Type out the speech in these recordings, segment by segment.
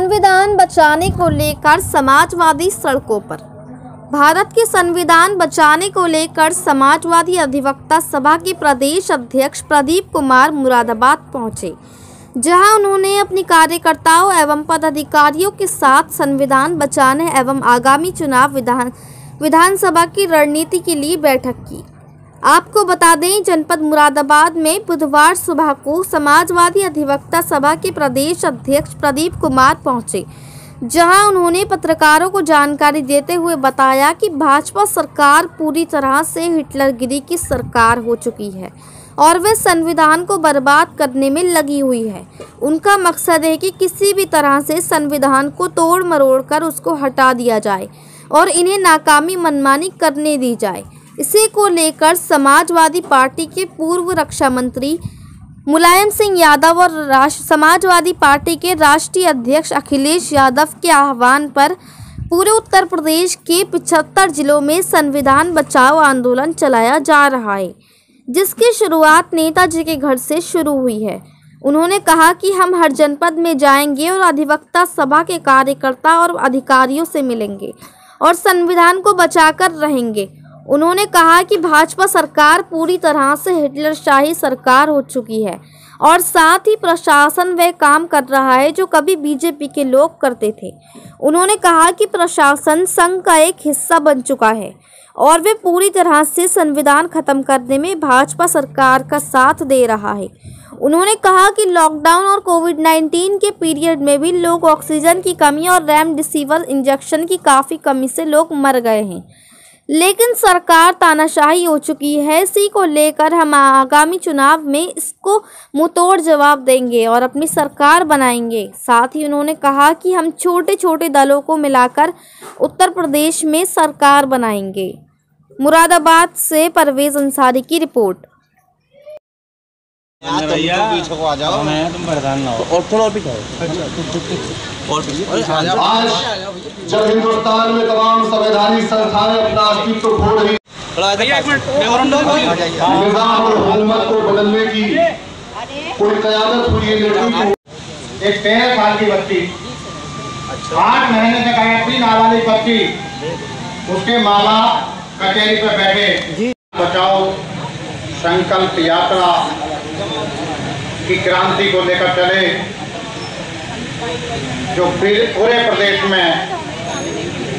संविधान बचाने को लेकर समाजवादी सड़कों पर। भारत के संविधान बचाने को लेकर समाजवादी अधिवक्ता सभा के प्रदेश अध्यक्ष प्रदीप कुमार मुरादाबाद पहुंचे, जहां उन्होंने अपने कार्यकर्ताओं एवं पदाधिकारियों के साथ संविधान बचाने एवं आगामी चुनाव विधानसभा की रणनीति के लिए बैठक की। आपको बता दें, जनपद मुरादाबाद में बुधवार सुबह को समाजवादी अधिवक्ता सभा के प्रदेश अध्यक्ष प्रदीप कुमार पहुंचे, जहां उन्होंने पत्रकारों को जानकारी देते हुए बताया कि भाजपा सरकार पूरी तरह से हिटलरगिरी की सरकार हो चुकी है और वे संविधान को बर्बाद करने में लगी हुई है। उनका मकसद है कि किसी भी तरह से संविधान को तोड़ मरोड़ कर उसको हटा दिया जाए और इन्हें नाकामी मनमानी करने दी जाए। इसी को लेकर समाजवादी पार्टी के पूर्व रक्षा मंत्री मुलायम सिंह यादव और समाजवादी पार्टी के राष्ट्रीय अध्यक्ष अखिलेश यादव के आह्वान पर पूरे उत्तर प्रदेश के 75 जिलों में संविधान बचाओ आंदोलन चलाया जा रहा है, जिसकी शुरुआत नेताजी के घर से शुरू हुई है। उन्होंने कहा कि हम हर जनपद में जाएंगे और अधिवक्ता सभा के कार्यकर्ता और अधिकारियों से मिलेंगे और संविधान को बचाकर रहेंगे। उन्होंने कहा कि भाजपा सरकार पूरी तरह से हिटलरशाही सरकार हो चुकी है और साथ ही प्रशासन वह काम कर रहा है जो कभी बीजेपी के लोग करते थे। उन्होंने कहा कि प्रशासन संघ का एक हिस्सा बन चुका है और वे पूरी तरह से संविधान खत्म करने में भाजपा सरकार का साथ दे रहा है। उन्होंने कहा कि लॉकडाउन और कोविड-19 के पीरियड में भी लोग ऑक्सीजन की कमी और रेमडेसिविर इंजेक्शन की काफ़ी कमी से लोग मर गए हैं, लेकिन सरकार तानाशाही हो चुकी है। इसी को लेकर हम आगामी चुनाव में इसको मुंहतोड़ जवाब देंगे और अपनी सरकार बनाएंगे। साथ ही उन्होंने कहा कि हम छोटे छोटे दलों को मिलाकर उत्तर प्रदेश में सरकार बनाएंगे। मुरादाबाद से परवेज अंसारी की रिपोर्ट। जब हिंदुस्तान में तमाम संवैधानिक संस्थाएं अपना अस्तित्व खो रही, निजाम और हुकूमत को बदलने की कोई क़यादत हुई है। एक 13 साल की बच्ची, 8 महीने तक अपनी नाबालिग बच्ची, उसके माँ बाप कचहरी पर बैठे बचाओ संकल्प यात्रा की क्रांति को लेकर चले, जो पूरे प्रदेश में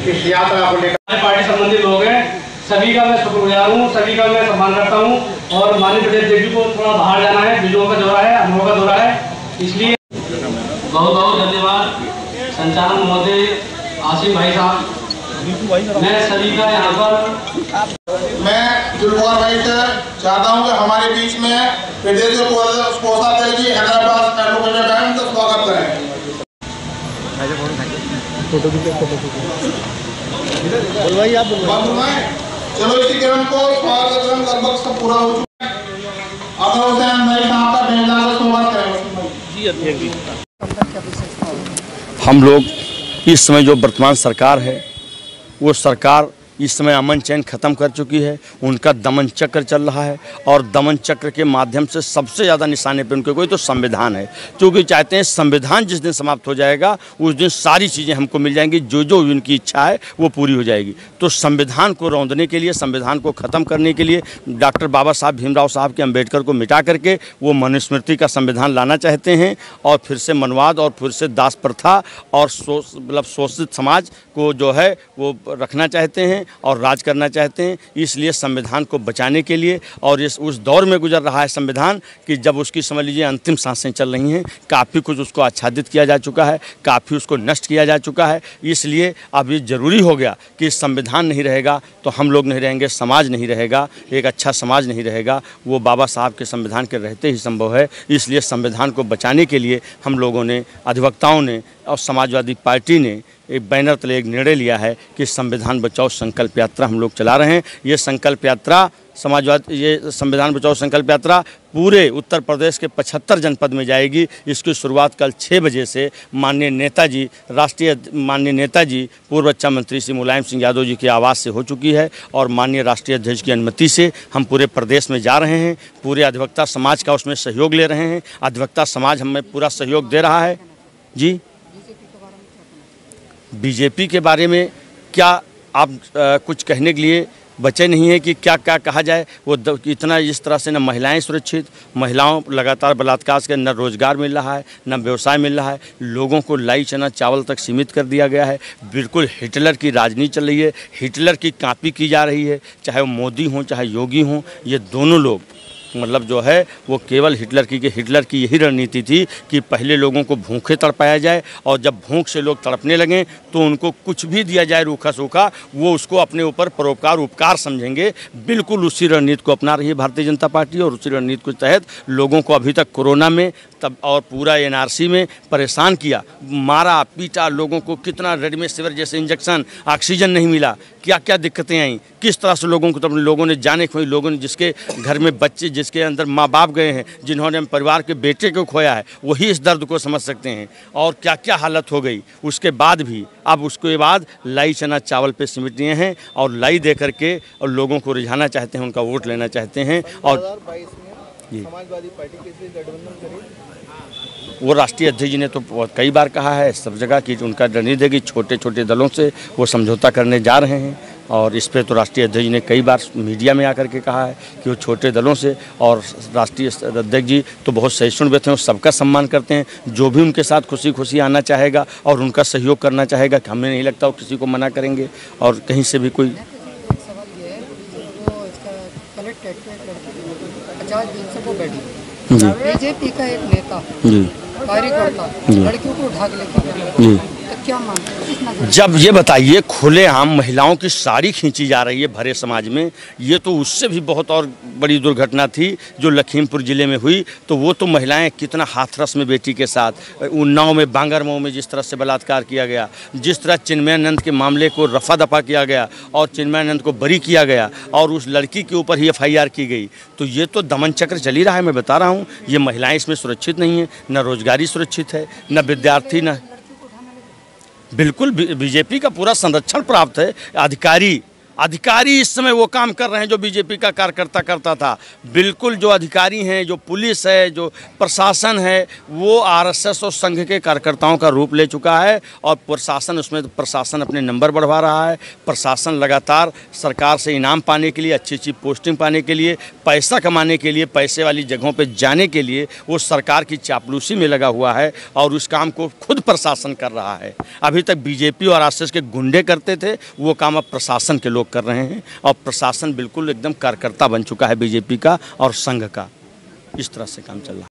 इस यात्रा को लेकर पार्टी संबंधित लोग हैं, सभी का मैं शुक्रगुजार हूँ, सभी का मैं सम्मान करता हूँ। और माननीय प्रदेश जी को थोड़ा बाहर जाना है, बिजों का दौरा है, अनुभव का दौरा है, इसलिए बहुत बहुत धन्यवाद संचालक महोदय आसिम भाई साहब। मैं सभी का यहाँ पर मैं जुल्फकार भाई से चाहता हूँ कि हमारे बीच में प्रदेश कोषाध्यक्ष जी हैदराबाद एडवोकेट बैंक का स्वागत करें। चलो इसी क्रम को स्वागत क्रम लगभग सब पूरा हो चुका है। अगर उसे भाई साहब का बेहद स्वागत करें। हम लोग इस समय जो वर्तमान सरकार है, वो सरकार इस समय अमन चैन ख़त्म कर चुकी है। उनका दमन चक्र चल रहा है और दमन चक्र के माध्यम से सबसे ज़्यादा निशाने पे उनके कोई तो संविधान है, क्योंकि चाहते हैं संविधान जिस दिन समाप्त हो जाएगा उस दिन सारी चीज़ें हमको मिल जाएंगी, जो जो उनकी इच्छा है वो पूरी हो जाएगी। तो संविधान को रौंदने के लिए, संविधान को ख़त्म करने के लिए डॉक्टर बाबा साहब भीमराव साहब के अम्बेडकर को मिटा करके वो मनुस्मृति का संविधान लाना चाहते हैं और फिर से मनवाद और फिर से दास प्रथा और शोषित समाज को जो है वो रखना चाहते हैं और राज करना चाहते हैं। इसलिए संविधान को बचाने के लिए, और इस उस दौर में गुजर रहा है संविधान कि जब उसकी समझ लीजिए अंतिम सांसें चल रही हैं, काफ़ी कुछ उसको आच्छादित किया जा चुका है, काफ़ी उसको नष्ट किया जा चुका है। इसलिए अब ये ज़रूरी हो गया कि संविधान नहीं रहेगा तो हम लोग नहीं रहेंगे, समाज नहीं रहेगा, एक अच्छा समाज नहीं रहेगा। वो बाबा साहब के संविधान के रहते ही संभव है। इसलिए संविधान को बचाने के लिए हम लोगों ने, अधिवक्ताओं ने और समाजवादी पार्टी ने एक बैनर तले एक निर्णय लिया है कि संविधान बचाओ संकल्प यात्रा हम लोग चला रहे हैं। ये संकल्प यात्रा ये संविधान बचाओ संकल्प यात्रा पूरे उत्तर प्रदेश के 75 जनपद में जाएगी। इसकी शुरुआत कल 6 बजे से माननीय नेताजी पूर्व रक्षा मंत्री श्री मुलायम सिंह यादव जी के आवास से हो चुकी है और माननीय राष्ट्रीय अध्यक्ष की अनुमति से हम पूरे प्रदेश में जा रहे हैं। पूरे अधिवक्ता समाज का उसमें सहयोग ले रहे हैं। अधिवक्ता समाज हमें पूरा सहयोग दे रहा है। जी बीजेपी के बारे में क्या आप कुछ कहने के लिए बचे नहीं है कि क्या क्या कहा जाए। वो इतना इस तरह से न महिलाएं सुरक्षित, महिलाओं लगातार बलात्कार के न रोज़गार मिल रहा है, न व्यवसाय मिल रहा है, लोगों को लाई चना चावल तक सीमित कर दिया गया है। बिल्कुल हिटलर की राजनीति चल रही है, हिटलर की कॉपी की जा रही है, चाहे वो मोदी हों चाहे योगी हों। ये दोनों लोग मतलब जो है वो केवल हिटलर की यही रणनीति थी कि पहले लोगों को भूखे तड़पाया जाए और जब भूख से लोग तड़पने लगें तो उनको कुछ भी दिया जाए रूखा सूखा, वो उसको अपने ऊपर परोपकार उपकार समझेंगे। बिल्कुल उसी रणनीति को अपना रही है भारतीय जनता पार्टी और उसी रणनीति के तहत लोगों को अभी तक कोरोना में तब और पूरा एनआरसी में परेशान किया, मारा पीटा, लोगों को कितना रेमडेसिविर जैसे इंजेक्शन, ऑक्सीजन नहीं मिला, क्या क्या दिक्कतें आई, किस तरह से लोगों को तब लोगों ने जाने खोई, लोगों ने जिसके घर में बच्चे, जिसके अंदर माँ बाप गए हैं, जिन्होंने परिवार के बेटे को खोया है, वही इस दर्द को समझ सकते हैं। और क्या क्या हालत हो गई उसके बाद भी, अब उसके बाद लाई चना चावल पे सिमट दिए हैं और लाई दे करके और लोगों को रिझाना चाहते हैं, उनका वोट लेना चाहते हैं। और समाजवादी पार्टी के लिए गठबंधन करेगी। वो राष्ट्रीय अध्यक्ष जी ने तो कई बार कहा है सब जगह कि उनका रणनीति है कि छोटे छोटे दलों से वो समझौता करने जा रहे हैं। और इस पे तो राष्ट्रीय अध्यक्ष जी ने कई बार मीडिया में आकर के कहा है कि वो छोटे दलों से, और राष्ट्रीय अध्यक्ष जी तो बहुत सहिष्णु व्यक्ति हैं, सबका सम्मान करते हैं। जो भी उनके साथ खुशी खुशी आना चाहेगा और उनका सहयोग करना चाहेगा, कि हमें नहीं लगता वो किसी को मना करेंगे और कहीं से भी कोई। बीजेपी का एक नेता कार्यकर्ता लड़कियों को उठा के लेके तो क्या मानते? जब ये बताइए खुलेआम महिलाओं की साड़ी खींची जा रही है भरे समाज में, ये तो उससे भी बहुत और बड़ी दुर्घटना थी जो लखीमपुर ज़िले में हुई। तो वो तो महिलाएं कितना हाथरस में बेटी के साथ, उन्नाव में बांगरमऊ में जिस तरह से बलात्कार किया गया, जिस तरह चिन्मयानंद के मामले को रफा दफा किया गया और चिन्मयानंद को बरी किया गया और उस लड़की के ऊपर ही FIR की गई, तो ये तो दमन चक्र चल ही रहा है। मैं बता रहा हूँ ये महिलाएँ इसमें सुरक्षित नहीं है, न रोजगारी सुरक्षित है, न विद्यार्थी, न बिल्कुल बीजेपी का पूरा संरक्षण प्राप्त है। अधिकारी इस समय वो काम कर रहे हैं जो बीजेपी का कार्यकर्ता करता था। बिल्कुल जो अधिकारी हैं, जो पुलिस है, जो प्रशासन है, वो RSS और संघ के कार्यकर्ताओं का रूप ले चुका है। और प्रशासन उसमें तो प्रशासन अपने नंबर बढ़वा रहा है। प्रशासन लगातार सरकार से इनाम पाने के लिए, अच्छी अच्छी पोस्टिंग पाने के लिए, पैसा कमाने के लिए, पैसे वाली जगहों पर जाने के लिए वो सरकार की चापलूसी में लगा हुआ है और उस काम को खुद प्रशासन कर रहा है। अभी तक बीजेपी और RSS के गुंडे करते थे, वो काम अब प्रशासन के लोग कर रहे हैं और प्रशासन बिल्कुल एकदम कार्यकर्ता बन चुका है बीजेपी का और संघ का। इस तरह से काम चल रहा है।